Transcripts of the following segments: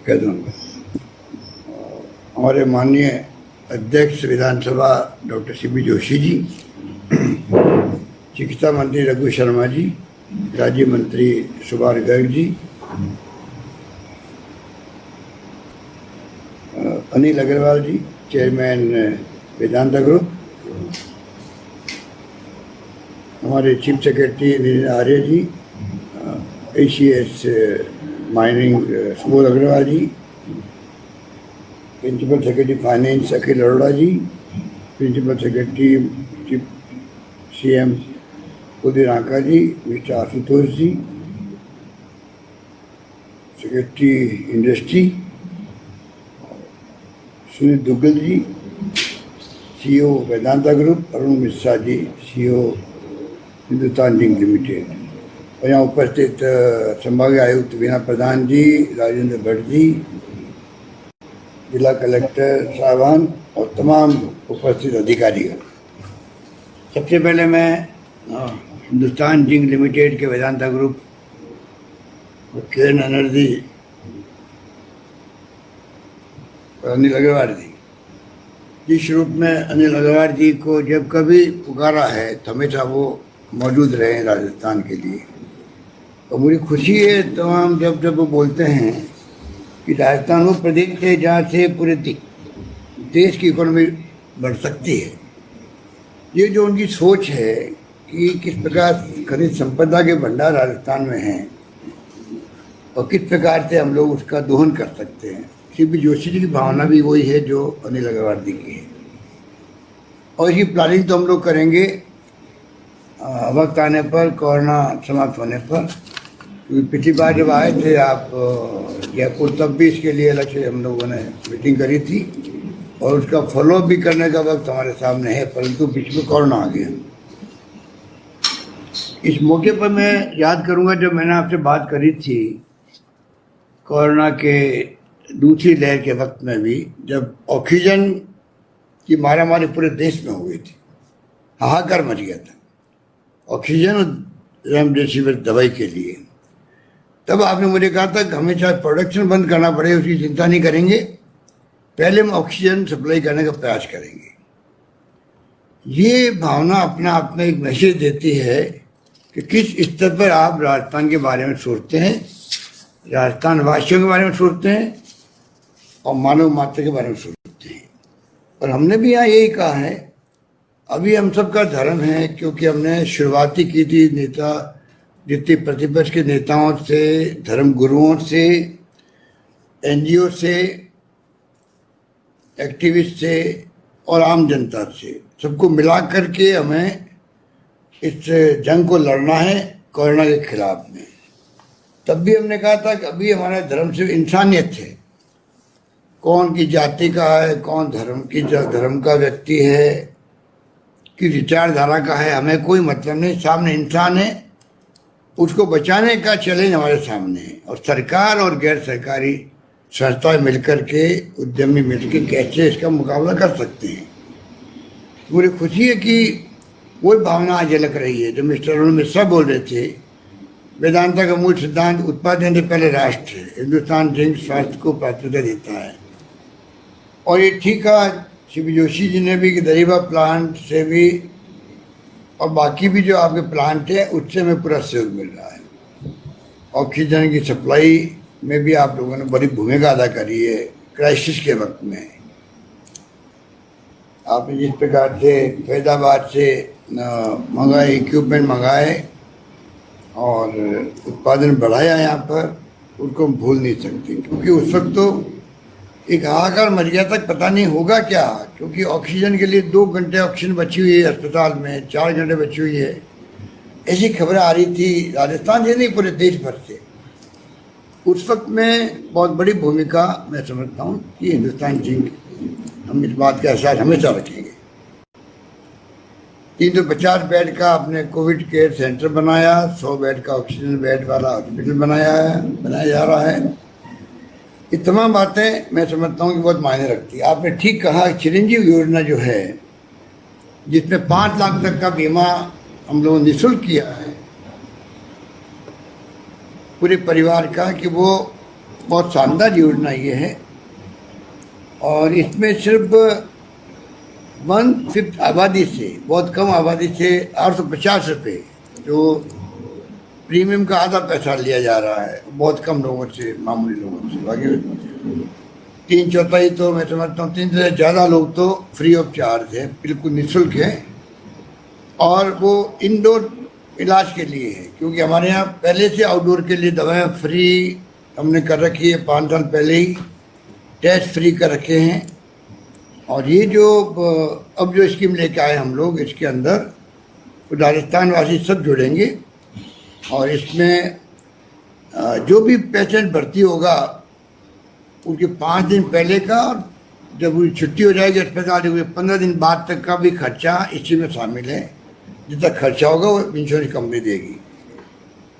कह दूँगा। हमारे माननीय अध्यक्ष विधानसभा डॉक्टर सीपी जोशी जी, चिकित्सा मंत्री रघु शर्मा जी, राज्य मंत्री सुभाष गर्ग जी, अनिल अग्रवाल जी, चेयरमैन वेदांता ग्रुप, हमारे चीफ सेक्रेटरी नील आर्य जी, ACS माइनिंग सुबोध अग्रवाल जी, principal secretary finance Akhil Arora जी, प्रिंसिपल सेक्रेटरी चीफ CM उदय रांका जी, मिस्टर आशुतोष जी, सेक्रेटरी इंडस्ट्री सुनील दुग्गल जी, CEO Vedanta group Arun Mishra ji, CEO Hindustan zinc limited, और यहाँ उपस्थित संभागीय आयुक्त वीणा प्रधान जी, राजेंद्र भट्ट जी, जिला कलेक्टर साहबान और तमाम उपस्थित अधिकारीगण। सबसे पहले मैं हिंदुस्तान जिंक लिमिटेड के वेदांता ग्रुप और किरण एनर्जी अनिल अग्रवाल जी, जिस रूप में अनिल अग्रवाल जी को जब कभी पुकारा है तो हमेशा वो मौजूद रहे हैं राजस्थान के लिए। और मुझे खुशी है तमाम जब वो बोलते हैं कि राजस्थान वो प्रदेश है जहाँ से पूरे देश की इकोनॉमी बढ़ सकती है। ये जो उनकी सोच है कि किस प्रकार खनिज संपदा के भंडार राजस्थान में हैं और किस प्रकार से हम लोग उसका दोहन कर सकते हैं, सीपी जोशी जी की भावना भी वही है जो अनिल अग्रवाल जी की है। और इसकी प्लानिंग तो हम लोग करेंगे वक्त आने पर, कोरोना समाप्त होने पर। क्योंकि पिछली बार जब आए थे आप जयपुर, तब भी इसके लिए अलग से हम लोगों ने मीटिंग करी थी और उसका फॉलोअप भी करने का वक्त हमारे सामने है, परंतु बीच में कोरोना आ गया। इस मौके पर मैं याद करूंगा जब मैंने आपसे बात करी थी कोरोना के दूसरी लहर के वक्त में भी, जब ऑक्सीजन की मारामारी पूरे देश में हो गई थी, हाहाकार मच गया था ऑक्सीजन रेमडेसिविर दवाई के लिए। तब आपने मुझे कहा था कि हमें चाहे प्रोडक्शन बंद करना पड़े उसकी चिंता नहीं करेंगे, पहले हम ऑक्सीजन सप्लाई करने का प्रयास करेंगे। ये भावना अपने आप में एक मैसेज देती है कि किस स्तर पर आप राजस्थान के बारे में सोचते हैं, राजस्थान वासियों के बारे में सोचते हैं और मानव मात्र के बारे में सोचते हैं। और हमने भी यहाँ यही कहा है, अभी हम सबका धर्म है, क्योंकि हमने शुरुआती की थी नेता जितने प्रतिपक्ष के नेताओं से, धर्म गुरुओं से, NGO से, एक्टिविस्ट से और आम जनता से, सबको मिला करके हमें इस जंग को लड़ना है कोरोना के खिलाफ में। तब भी हमने कहा था कि अभी हमारा धर्म सिर्फ इंसानियत है, कौन की जाति का है, कौन धर्म का व्यक्ति है, किस विचारधारा का है, हमें कोई मतलब नहीं। सामने इंसान है, उसको बचाने का चैलेंज हमारे सामने है। और सरकार और गैर सरकारी संस्थाएं मिलकर के, उद्यमी मिलकर कैसे इसका मुकाबला कर सकते हैं। मुझे खुशी है कि वही भावना आज झलक रही है जो मिस्टर अरुण मिश्रा बोल रहे थे। वेदांता का मूल सिद्धांत उत्पादन से पहले राष्ट्र है, हिंदुस्तान जिंक स्वास्थ्य को प्राथमिकता देता है। और ये ठीक है, सीपी जोशी जी ने भी कि दरीबा प्लांट से भी और बाकी भी जो आपके प्लांट है उससे हमें पूरा सहयोग मिल रहा है। ऑक्सीजन की सप्लाई में भी आप लोगों ने बड़ी भूमिका अदा करी है क्राइसिस के वक्त में। आपने जिस प्रकार से फैजाबाद से मंगाए, इक्विपमेंट मंगाए और उत्पादन बढ़ाया यहाँ पर, उनको हम भूल नहीं सकते। क्योंकि उस वक्त तो एक हाहाकार मच गया तक पता नहीं होगा क्या, क्योंकि ऑक्सीजन के लिए 2 घंटे ऑक्सीजन बची हुई है अस्पताल में, 4 घंटे बची हुई है, ऐसी खबरें आ रही थी राजस्थान से नहीं पूरे देश भर से। उस वक्त में बहुत बड़ी भूमिका मैं समझता हूँ कि हिंदुस्तान जिंक, हम इस बात का एहसास हमेशा रखेंगे। 350 बेड का आपने कोविड केयर सेंटर बनाया, 100 बेड का ऑक्सीजन बेड वाला हॉस्पिटल बनाया जा रहा है। ये तमाम बातें मैं समझता हूँ कि बहुत मायने रखती है। आपने ठीक कहा, चिरंजीव योजना जो है जिसमें 5 लाख तक का बीमा हम लोगों ने निःशुल्क किया है पूरे परिवार का, कि वो बहुत शानदार योजना ये है और इसमें सिर्फ 1/5 आबादी से, बहुत कम आबादी से 850 रुपये जो प्रीमियम का आधा पैसा लिया जा रहा है, बहुत कम लोगों से, मामूली लोगों से। बाकी 3/4 तो मैं समझता हूँ 3 से ज़्यादा लोग तो फ्री ऑफ चार्ज है, बिल्कुल निःशुल्क है और वो इंडोर इलाज के लिए है, क्योंकि हमारे यहाँ पहले से आउटडोर के लिए दवाएं फ्री हमने कर रखी है, 5 साल पहले ही टेस्ट फ्री कर रखे हैं। और ये जो अब जो स्कीम लेके आए हम लोग, इसके अंदर राजस्थान वासी सब जुड़ेंगे और इसमें जो भी पेशेंट भर्ती होगा उनके 5 दिन पहले का और जब उनकी छुट्टी हो जाएगी अस्पताल से 15 दिन बाद तक का भी खर्चा इसी में शामिल है। जितना खर्चा होगा वो इंश्योरेंस कंपनी देगी।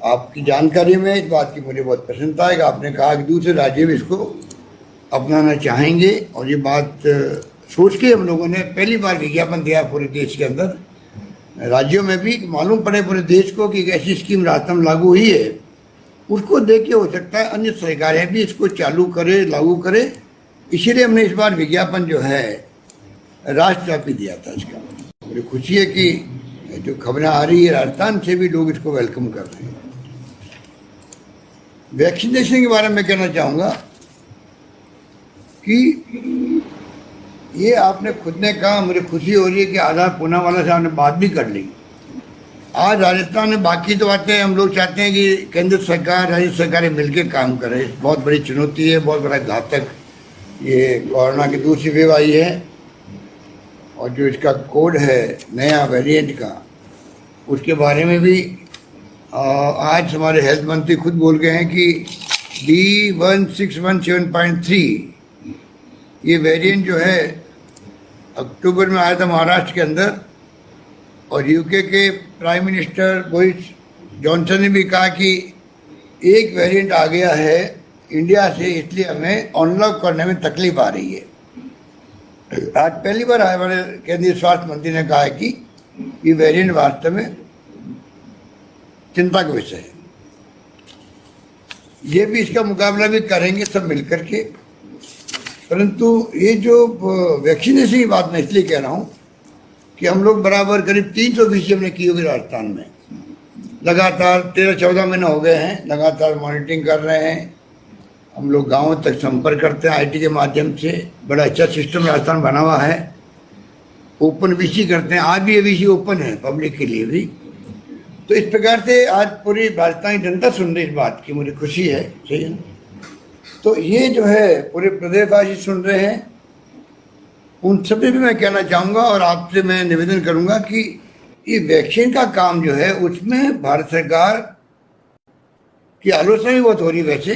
आपकी जानकारी में इस बात की मुझे बहुत प्रसन्नता है कि आपने कहा कि दूसरे राज्य भी इसको अपनाना चाहेंगे और ये बात सोच के हम लोगों ने पहली बार विज्ञापन दिया पूरे देश के अंदर, राज्यों में भी मालूम पड़े पूरे देश को कि एक ऐसी स्कीम राजस्थान लागू हुई है। उसको देख के हो सकता है अन्य सरकारें भी इसको चालू करे, लागू करे, इसीलिए हमने इस बार विज्ञापन जो है राष्ट्रव्यापी दिया था। इसका मुझे खुशी है कि जो खबरें आ रही है राजस्थान से भी लोग इसको वेलकम कर रहे हैं। वैक्सीनेशन के बारे में कहना चाहूँगा कि ये आपने खुद ने कहा, मुझे खुशी हो रही है कि आधा पूनावाला से आपने बात भी कर ली। आज राजस्थान में बाकी तो बातें हम लोग चाहते हैं कि केंद्र सरकार राज्य सरकारें मिलकर काम करें। बहुत बड़ी चुनौती है, बहुत बड़ा घातक ये कोरोना की दूसरी वेव आई है और जो इसका कोड है नया वेरिएंट का, उसके बारे में भी आज हमारे हेल्थ मंत्री खुद बोल गए हैं कि B1617.3 ये वेरिएंट जो है अक्टूबर में आया था महाराष्ट्र के अंदर और यूके के प्राइम मिनिस्टर बोरिस जॉनसन ने भी कहा कि एक वेरिएंट आ गया है इंडिया से, इसलिए हमें अनलॉक करने में तकलीफ आ रही है। आज पहली बार हमारे केंद्रीय स्वास्थ्य मंत्री ने कहा है कि ये वेरिएंट वास्तव में चिंता का विषय है। ये भी इसका मुकाबला भी करेंगे सब मिलकर के, परंतु ये जो वैक्सीनेशन की बात मैं इसलिए कह रहा हूँ कि हम लोग बराबर करीब 320 हमने की होगी राजस्थान में, लगातार 13-14 महीने हो गए हैं, लगातार मॉनिटरिंग कर रहे हैं। हम लोग गाँव तक संपर्क करते हैं आईटी के माध्यम से, बड़ा अच्छा सिस्टम राजस्थान बना हुआ है। ओपन वीसी करते हैं, आज भी ये वीसी ओपन है पब्लिक के लिए भी। तो इस प्रकार से आज पूरी राजस्थानी जनता सुन रही इस बात की, मुझे खुशी है, सही है। तो ये जो है पूरे प्रदेशवासी सुन रहे हैं, उन सभी भी मैं कहना चाहूँगा और आपसे मैं निवेदन करूँगा कि ये वैक्सीन का काम जो है उसमें भारत सरकार की आलोचना भी बहुत हो रही है वैसे,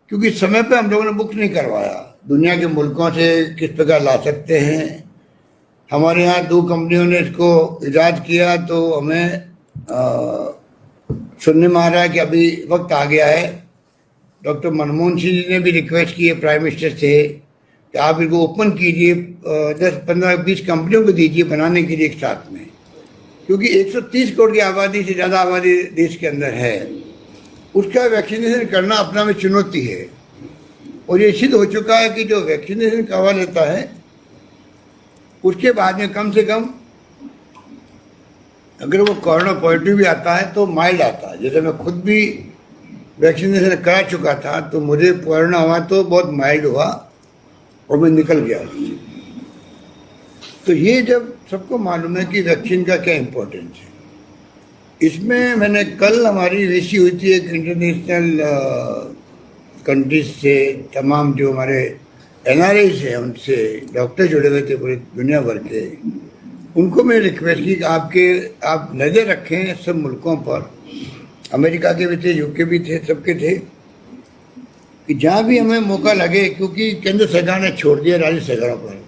क्योंकि समय पे हम लोगों ने बुक नहीं करवाया। दुनिया के मुल्कों से किस प्रकार ला सकते हैं, हमारे यहाँ 2 कंपनियों ने इसको ईजाद किया तो हमें सुनने में आ रहा है कि अभी वक्त आ गया है। डॉक्टर मनमोहन सिंह जी ने भी रिक्वेस्ट की है प्राइम मिनिस्टर से कि आप इसको ओपन कीजिए, 10-15-20 कंपनियों को दीजिए बनाने के लिए एक साथ में, क्योंकि 130 करोड़ की आबादी से ज़्यादा आबादी देश के अंदर है। उसका वैक्सीनेशन करना अपना में चुनौती है और ये सिद्ध हो चुका है कि जो वैक्सीनेशन करवा लेता है उसके बाद में कम से कम अगर वो कोरोना पॉजिटिव भी आता है तो माइल्ड आता है। जैसे मैं खुद भी वैक्सीनेशन करा चुका था तो मुझे कोरोना हुआ तो बहुत माइल्ड हुआ और मैं निकल गया। तो ये जब सबको मालूम है कि वैक्सीन का क्या इम्पोर्टेंस है, इसमें मैंने कल हमारी वीसी हुई थी एक इंटरनेशनल कंट्रीज से, तमाम जो हमारे NRIs हैं उनसे डॉक्टर जुड़े हुए थे पूरी दुनिया भर के। उनको मैं रिक्वेस्ट की कि आप नज़र रखें सब मुल्कों पर, अमेरिका के भी थे, यूके भी थे, सबके थे, कि जहाँ भी हमें मौका लगे, क्योंकि केंद्र सरकार ने छोड़ दिया राज्य सरकारों पर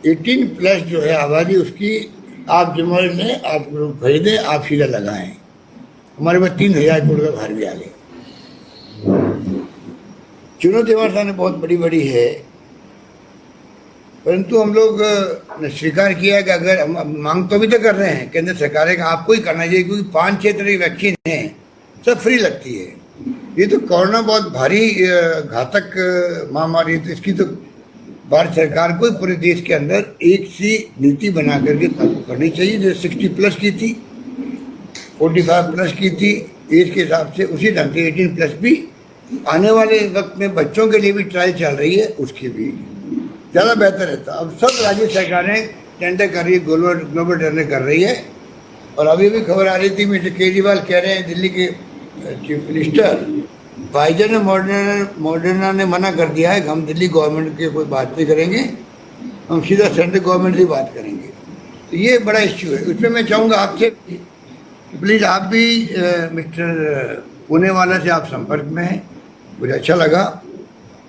18+ जो है आबादी उसकी आप जिम्मेदारी लें, आप खरीदें, आप सीधा लगाएं। हमारे पास 3000 करोड़ का भार भी आ गया। चुनौती हमारे सामने बहुत बड़ी बड़ी है, परंतु हम लोग ने स्वीकार किया कि अगर हम मांग तो अभी तक कर रहे हैं केंद्र सरकार का आपको ही करना चाहिए, क्योंकि 5-6 तरह की वैक्सीन हैं, सब फ्री लगती है। ये तो कोरोना बहुत भारी घातक महामारी है, तो इसकी तो भारत सरकार को पूरे देश के अंदर एक सी नीति बना करके लागू करनी चाहिए। जो 60+ की थी, 45+ की थी एज के हिसाब से, उसी ढंग से 18+ भी आने वाले वक्त में बच्चों के लिए भी ट्रायल चल रही है, उसकी भी ज़्यादा बेहतर रहता। अब सब राज्य सरकारें टेंडर कर रही है, ग्लोबल टेंडर कर रही है। और अभी भी खबर आ रही थी, मिस्टर केजरीवाल कह रहे हैं, दिल्ली के चीफ मिनिस्टर, फाइजर ने मॉडर्ना ने मना कर दिया है कि हम दिल्ली गवर्नमेंट के कोई बात नहीं करेंगे, हम सीधा सेंट्रल गवर्नमेंट से बात करेंगे। तो ये बड़ा इश्यू है। उसमें मैं चाहूँगा आपसे प्लीज़ आप भी मिस्टर पूनेवाला से आप संपर्क में हैं, मुझे अच्छा लगा,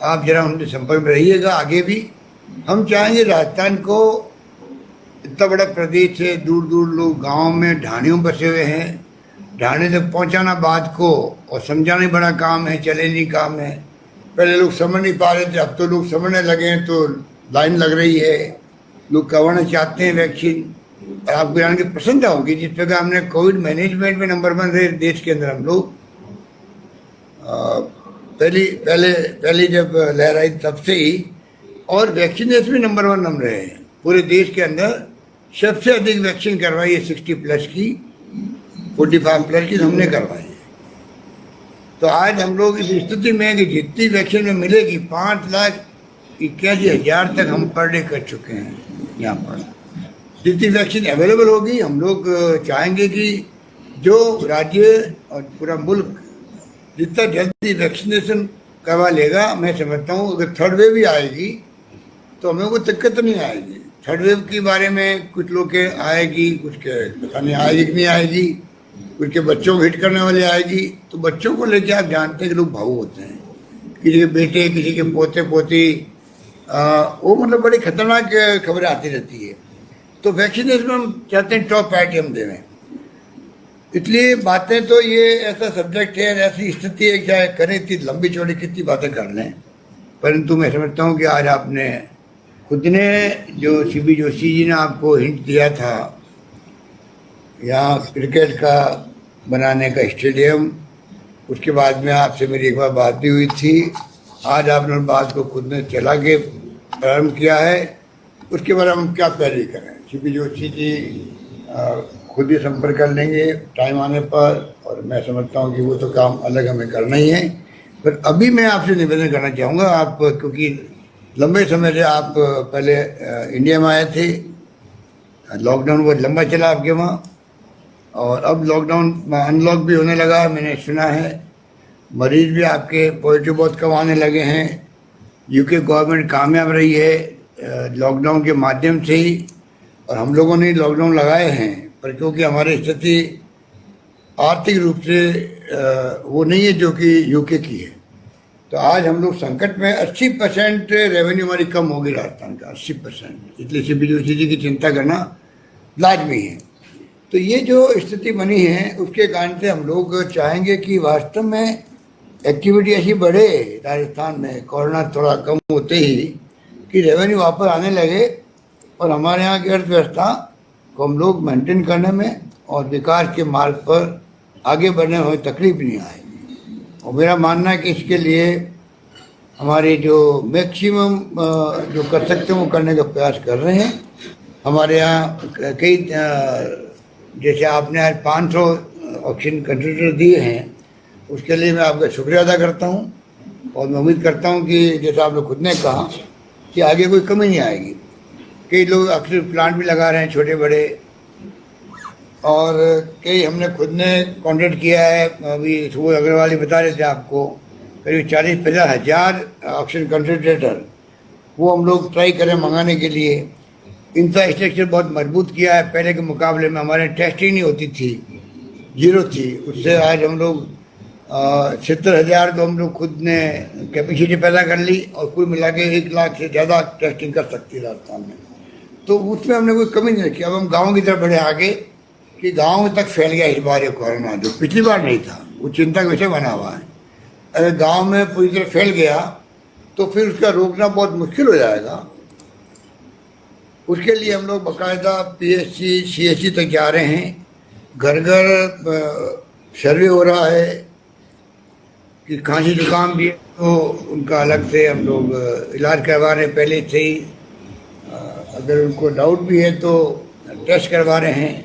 आप जरा उनके संपर्क में रहिएगा आगे भी। हम चाहेंगे राजस्थान को, इतना बड़ा प्रदेश है, दूर दूर लोग गाँव में ढाणियों बसे हुए हैं, ढाणे तक पहुंचाना बात को और समझाना ही बड़ा काम है, चैलेंजिंग काम है। पहले लोग समझ नहीं पा रहे थे, अब तो लोग समझने लगे हैं, तो लाइन लग रही है, लोग करवाना चाहते हैं वैक्सीन। और आपको जान के पसंद होगी, जिस प्रकार हमने कोविड मैनेजमेंट में नंबर 1 रहे देश के अंदर हम लोग, पहले जब लहर आई तब से ही, और वैक्सीनेशन में नंबर 1 हम रहे हैं पूरे देश के अंदर। सबसे अधिक वैक्सीन करवाई है 60+ की, 45+ की हमने करवाई है। तो आज हम लोग इस स्थिति में कि जितनी वैक्सीन में मिलेगी 5,81,000 तक हम पर डे कर चुके हैं। यहाँ पर जितनी वैक्सीन अवेलेबल होगी, हम लोग चाहेंगे कि जो राज्य और पूरा मुल्क जितना जल्दी वैक्सीनेशन करवा लेगा, मैं समझता हूँ अगर थर्ड वेव भी आएगी तो हमें कोई दिक्कत नहीं आएगी। थर्ड वेव के बारे में कुछ लोग के आएगी, कुछ के पता नहीं आएगी कि नहीं आएगी, कुछ के बच्चों को हिट करने वाले आएगी। तो बच्चों को लेके आप जानते हैं कि लोग भावुक होते हैं, किसी के बेटे, किसी के पोते पोती, वो मतलब बड़ी खतरनाक खबरें आती रहती है। तो वैक्सीनेशन में हम चाहते हैं टॉप प्रायोरिटी हम देवें। इसलिए बातें तो ये ऐसा सब्जेक्ट है, ऐसी स्थिति है, चाहे करें इतनी लंबी चौड़ी कितनी बातें कर लें, परंतु मैं समझता हूँ कि आज आपने खुद ने जो CB जोशी जी ने आपको हिंट दिया था यहाँ क्रिकेट का बनाने का स्टेडियम, उसके बाद में आपसे मेरी एक बार बात भी हुई थी। आज आपने बात को खुद ने चला के प्रारंभ किया है, उसके बाद हम क्या पहले करें। CB जोशी जी खुद ही संपर्क कर लेंगे टाइम आने पर, और मैं समझता हूँ कि वो तो काम अलग हमें करना ही है। पर अभी मैं आपसे निवेदन करना चाहूँगा, आप क्योंकि लंबे समय से आप पहले इंडिया में आए थे, लॉकडाउन बहुत लंबा चला आपके वहाँ, और अब लॉकडाउन अनलॉक भी होने लगा है, मैंने सुना है। मरीज भी आपके पॉजिटिव बहुत कम आने लगे हैं। UK गवर्नमेंट कामयाब रही है लॉकडाउन के माध्यम से ही, और हम लोगों ने लॉकडाउन लगाए हैं, पर क्योंकि हमारी स्थिति आर्थिक रूप से वो नहीं है जो कि UK की है, तो आज हम लोग संकट में। 80% रेवेन्यू हमारी कम होगी राजस्थान का, 80%। इसलिए CB जोशी जी की चिंता करना लाजमी है। तो ये जो स्थिति बनी है उसके कारण से हम लोग चाहेंगे कि वास्तव में एक्टिविटी ऐसी बढ़े राजस्थान में, कोरोना थोड़ा कम होते ही, कि रेवेन्यू वापस आने लगे और हमारे यहाँ की अर्थव्यवस्था को हम लोग मेंटेन करने में और विकास के मार्ग पर आगे बढ़ने में तकलीफ नहीं आए। और मेरा मानना है कि इसके लिए हमारे जो मैक्सिमम जो कर सकते हैं वो करने का प्रयास कर रहे हैं। हमारे यहाँ कई जैसे आपने आज 500 ऑक्सीजन कंसंट्रेटर दिए हैं, उसके लिए मैं आपका शुक्रिया अदा करता हूँ। और मैं उम्मीद करता हूँ कि जैसा आपने खुद ने कहा कि आगे कोई कमी नहीं आएगी। कई लोग ऑक्सीजन प्लांट भी लगा रहे हैं छोटे बड़े, और कई हमने खुद ने कॉन्ट्रैक्ट किया है। अभी सुबह अग्रवाल ही बता रहे थे आपको, करीब 40-50 हज़ार ऑक्सीजन कंसंट्रेटर वो हम लोग ट्राई करें मंगाने के लिए। इंफ्रास्ट्रक्चर बहुत मजबूत किया है, पहले के मुकाबले में हमारे टेस्टिंग नहीं होती थी, 0 थी, उससे आज हम लोग 70,000 तो हम लोग खुद ने कैपेसिटी पैदा कर ली, और कुल मिला के 1 लाख से ज़्यादा टेस्टिंग कर सकती है राजस्थान में। तो उसमें हमने कोई कमी नहीं रखी। अब हम गाँव की तरफ बढ़े आगे कि गाँव तक फैल गया इस बार ये कोरोना, जो पिछली बार नहीं था, वो चिंता का विषय बना हुआ है। अगर गाँव में पूरी तरह फैल गया तो फिर उसका रोकना बहुत मुश्किल हो जाएगा। उसके लिए हम लोग बाकायदा PSC CSC तक जा रहे हैं, घर घर सर्वे हो रहा है कि खांसी जुकाम भी है तो उनका अलग से हम लोग इलाज करवा रहे हैं पहले से ही। अगर उनको डाउट भी है तो टेस्ट करवा रहे हैं।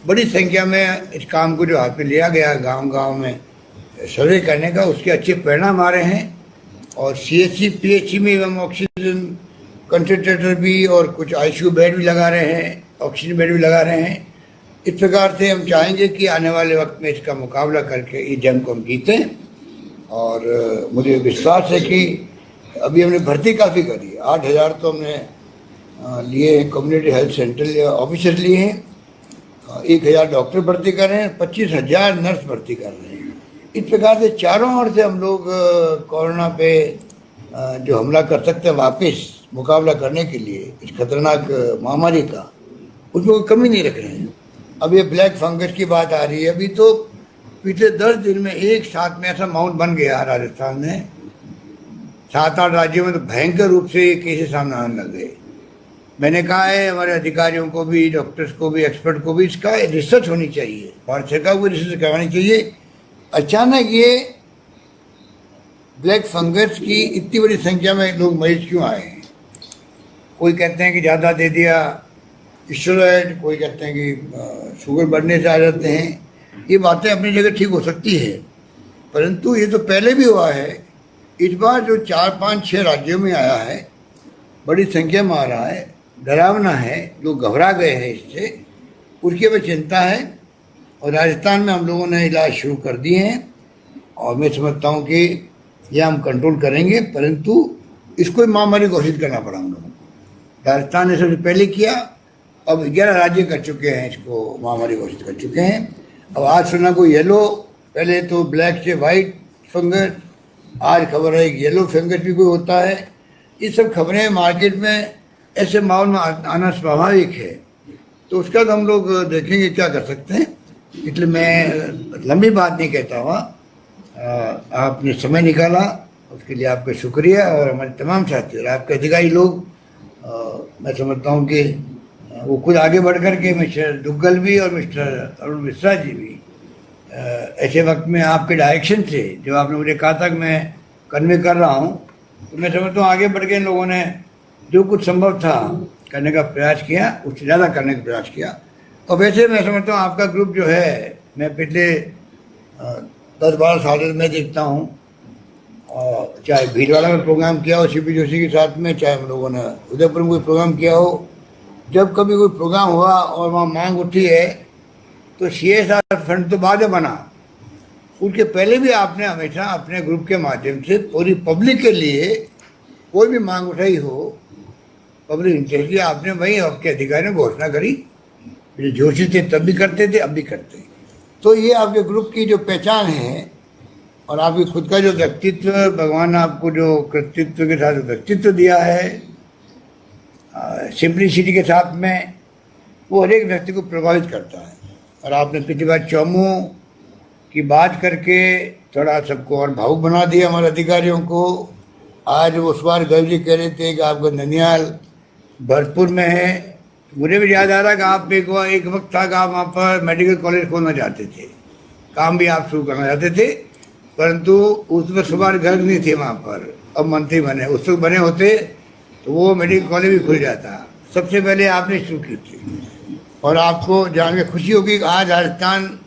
बड़ी संख्या में इस काम को जो हाथ में लिया गया गांव-गांव में सर्वे करने का, उसके अच्छे परिणाम आ रहे हैं। और सीएचसी पीएचसी में हम ऑक्सीजन कंसंट्रेटर भी और कुछ आईसीयू बेड भी लगा रहे हैं, ऑक्सीजन बेड भी लगा रहे हैं। इस प्रकार से हम चाहेंगे कि आने वाले वक्त में इसका मुकाबला करके इस जंग को हम जीतें। और मुझे विश्वास है कि अभी हमने भर्ती काफ़ी करी है। 8,000 तो हमने लिए हैं, कम्युनिटी हेल्थ सेंटर ऑफिसर लिए हैं, 1,000 डॉक्टर भर्ती कर रहे हैं, 25,000 नर्स भर्ती कर रहे हैं। इस प्रकार से चारों ओर से हम लोग कोरोना पे जो हमला कर सकते हैं वापस मुकाबला करने के लिए इस खतरनाक महामारी का, उसमें कोई कमी नहीं रख रहे हैं। अब ये ब्लैक फंगस की बात आ रही है। अभी तो पिछले 10 दिन में एक साथ में ऐसा माहौल बन गया राजस्थान में, 7-8 राज्यों में तो भयंकर रूप से ये केसेस सामने आने लग गए। मैंने कहा है हमारे अधिकारियों को भी, डॉक्टर्स को भी, एक्सपर्ट को भी, इसका रिसर्च होनी चाहिए, भारत सरकार को रिसर्च करवानी चाहिए। अचानक ये ब्लैक फंगस की इतनी बड़ी संख्या में लोग मरीज क्यों आए हैं? कोई कहते हैं कि ज़्यादा दे दिया स्टेरॉइड, कोई कहते हैं कि शुगर बढ़ने से आ जाते हैं। ये बातें अपनी जगह ठीक हो सकती है, परंतु ये तो पहले भी हुआ है। इस बार जो 4-5-6 राज्यों में आया है, बड़ी संख्या में आ रहा है, डरावना है, लोग घबरा गए हैं इससे, उसकी हमें चिंता है। और राजस्थान में हम लोगों ने इलाज शुरू कर दिए हैं और मैं समझता हूँ कि यह हम कंट्रोल करेंगे, परंतु इसको महामारी घोषित करना पड़ा हम लोगों को। राजस्थान ने सबसे पहले किया, अब 11 राज्य कर चुके हैं, इसको महामारी घोषित कर चुके हैं। अब आज सुना को येलो, पहले तो ब्लैक से वाइट फंगस, आज खबर है कि येलो फंगस भी कोई होता है। ये सब खबरें मार्केट में ऐसे माहौल में आना स्वाभाविक है, तो उसका तो हम लोग देखेंगे क्या कर सकते हैं। इसलिए मैं लंबी बात नहीं कहता हुआ, आपने समय निकाला उसके लिए आपका शुक्रिया। और हमारे तमाम साथी और आपके अधिकारी लोग, मैं समझता हूँ कि वो खुद आगे बढ़ कर के, मिस्टर दुग्गल भी और मिस्टर अरुण मिश्रा जी भी, ऐसे वक्त में आपके डायरेक्शन से जो आपने मुझे कहा था कि मैं कन्वे कर रहा हूँ, तो मैं समझता हूँ आगे बढ़ के इन लोगों ने जो कुछ संभव था करने का प्रयास किया, उससे ज़्यादा करने का प्रयास किया। और वैसे मैं समझता हूँ आपका ग्रुप जो है, मैं पिछले 10-12 साल से मैं देखता हूँ, और चाहे भीलवाड़ा में प्रोग्राम किया हो सीपी जोशी के साथ में, चाहे हम लोगों ने उदयपुर में कोई प्रोग्राम किया हो, जब कभी कोई प्रोग्राम हुआ और वहाँ मांग उठी है तो CSR फंड तो बाद में बना, उसके पहले भी आपने हमेशा अपने ग्रुप के माध्यम से पूरी पब्लिक के लिए कोई भी मांग उठाई हो, पब्लिक इंटरेस्ट की, आपने वही आपके अधिकारी ने घोषणा करी। जोशी थे तब भी करते थे, अब भी करते। तो ये आपके ग्रुप की जो पहचान है और आपकी खुद का जो व्यक्तित्व, भगवान ने आपको जो कृतित्व के साथ व्यक्तित्व दिया है, सिंप्लिसिटी के साथ में, वो हर एक व्यक्ति को प्रभावित करता है। और आपने पिछली बार चौमू की बात करके थोड़ा सबको और भावुक बना दिया हमारे अधिकारियों को। आज उस बार गर्व जी कह रहे थे कि आपका ननियाल भरतपुर में है। मुझे भी याद आ रहा कि आप एक वक्त था कि आप वहाँ पर मेडिकल कॉलेज खोलना चाहते थे, काम भी आप शुरू करना चाहते थे, परंतु उस वक्त सुबह गर्व नहीं थे वहाँ पर। अब मंत्री बने, उस वक्त बने होते तो वो मेडिकल कॉलेज भी खुल जाता। सबसे पहले आपने शुरू की थी। और आपको जान के खुशी होगी कि आज राजस्थान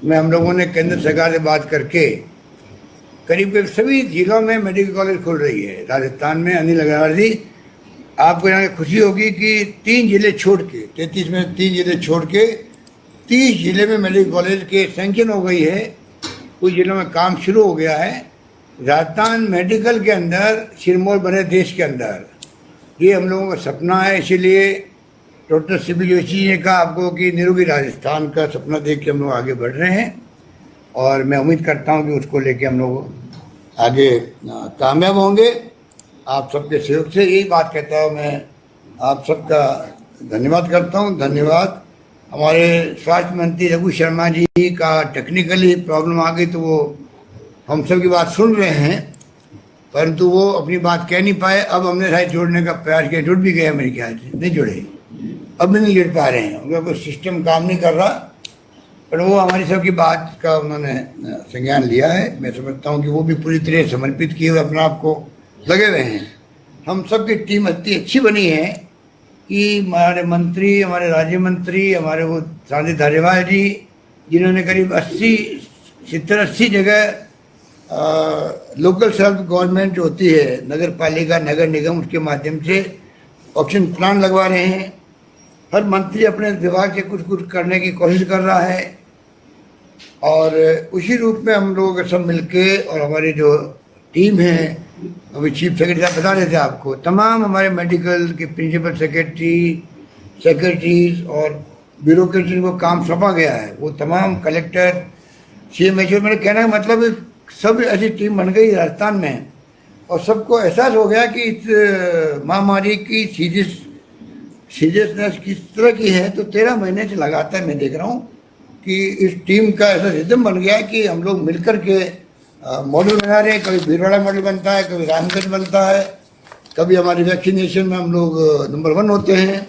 में हम लोगों ने केंद्र सरकार से बात करके करीब करीब सभी जिलों में मेडिकल कॉलेज खुल रही है राजस्थान में। अनिल अग्रवाल जी, आपको जान के खुशी होगी कि 3 जिले छोड़ के, 33 में 3 जिले छोड़ के 30 जिले में मेडिकल कॉलेज के सैंक्शन हो गई है। कुछ जिलों में काम शुरू हो गया है। राजस्थान मेडिकल के अंदर सिरमौर बने देश के अंदर, ये हम लोगों का सपना है। इसीलिए डॉक्टर सीपी जोशी ने कहा आपको कि निरोगी राजस्थान का सपना देख के हम लोग आगे बढ़ रहे हैं। और मैं उम्मीद करता हूं कि उसको लेके हम लोग आगे कामयाब होंगे। आप सबके सहयोग से यही बात कहता हूँ। मैं आप सबका धन्यवाद करता हूँ। धन्यवाद। हमारे स्वास्थ्य मंत्री रघु शर्मा जी का टेक्निकली प्रॉब्लम आ गई, तो वो हम सब की बात सुन रहे हैं, परंतु वो अपनी बात कह नहीं पाए। अब हमने शायद जोड़ने का प्रयास किया, जुड़ भी गए मेरे ख्याल से, नहीं जुड़े, अब भी नहीं जुड़ पा रहे हैं, उनका कोई सिस्टम काम नहीं कर रहा। पर वो हमारी सबकी बात का उन्होंने संज्ञान लिया है। मैं समझता हूँ कि वो भी पूरी तरह समर्पित किए हुए अपने आप को लगे हुए हैं। हम सबकी टीम इतनी अच्छी बनी है कि हमारे मंत्री, हमारे राज्य मंत्री, हमारे वो सांझे धारीवाल जी, जिन्होंने करीब 70-80 जगह लोकल सेल्फ गवर्नमेंट जो होती है, नगर पालिका, नगर निगम, उसके माध्यम से ऑक्सीजन प्लांट लगवा रहे हैं। हर मंत्री अपने विभाग से कुछ कुछ करने की कोशिश कर रहा है और उसी रूप में हम लोग सब मिलके और हमारी जो टीम है, अभी चीफ सेक्रेटरी साहब बता रहे थे आपको, तमाम हमारे मेडिकल के प्रिंसिपल सेक्रेटरीज और ब्यूरोक्रेसी को काम सौंपा गया है। वो तमाम कलेक्टर, CMHO, मेरे कहने का मतलब सब ऐसी टीम बन गई राजस्थान में और सबको एहसास हो गया कि इस महामारी की सीरियसनेस किस तरह की है। तो 13 महीने से लगातार मैं देख रहा हूँ कि इस टीम का ऐसा रिदम बन गया है कि हम लोग मिलकर के मॉडल बना रहे हैं। कभी भीलवाड़ा मॉडल बनता है, कभी रामगढ़ बनता है, कभी हमारी वैक्सीनेशन में हम लोग नंबर 1 होते हैं।